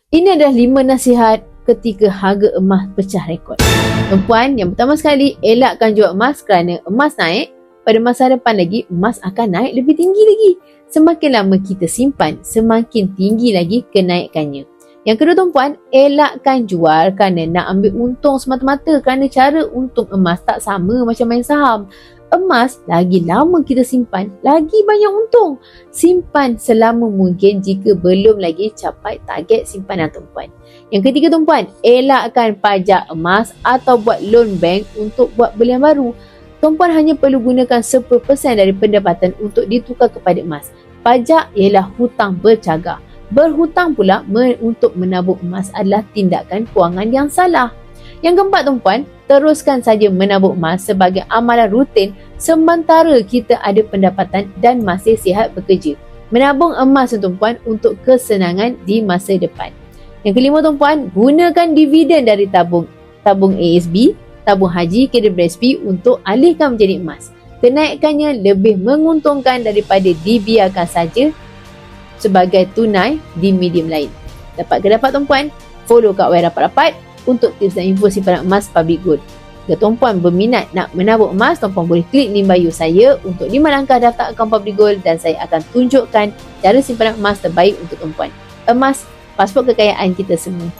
Ini adalah 5 nasihat ketika harga emas pecah rekod. Tuan-puan, yang pertama sekali, elakkan jual emas kerana emas naik. Pada masa depan lagi, emas akan naik lebih tinggi lagi. Semakin lama kita simpan, semakin tinggi lagi kenaikannya. Yang kedua tuan-puan, elakkan jual kerana nak ambil untung semata-mata, kerana cara untung emas tak sama macam main saham. Emas, lagi lama kita simpan, lagi banyak untung. Simpan selama mungkin jika belum lagi capai target simpanan tuan-puan. Yang ketiga tuan-puan, elakkan pajak emas atau buat loan bank untuk buat belian baru. Tuan-puan hanya perlu gunakan 10% dari pendapatan untuk ditukar kepada emas. Pajak ialah hutang bercagar. Berhutang pula untuk menabung emas adalah tindakan kewangan yang salah. Yang keempat tuan-puan, teruskan saja menabung emas sebagai amalan rutin sementara kita ada pendapatan dan masih sihat bekerja. Menabung emas tuan-puan untuk kesenangan di masa depan. Yang kelima tuan-puan, gunakan dividen dari tabung ASB, tabung haji, KWSP untuk alihkan menjadi emas. Kenaikannya lebih menguntungkan daripada dibiarkan saja sebagai tunai di medium lain. Dapat tuan-puan? Follow Kak Wai rapat-rapat untuk tips dan info simpanan emas public gold. Jika tuan-puan berminat nak menabung emas, tuan-puan boleh klik link bio saya untuk 5 langkah daftar akaun public gold dan saya akan tunjukkan cara simpanan emas terbaik untuk tuan-puan. Emas, pasport kekayaan kita semua.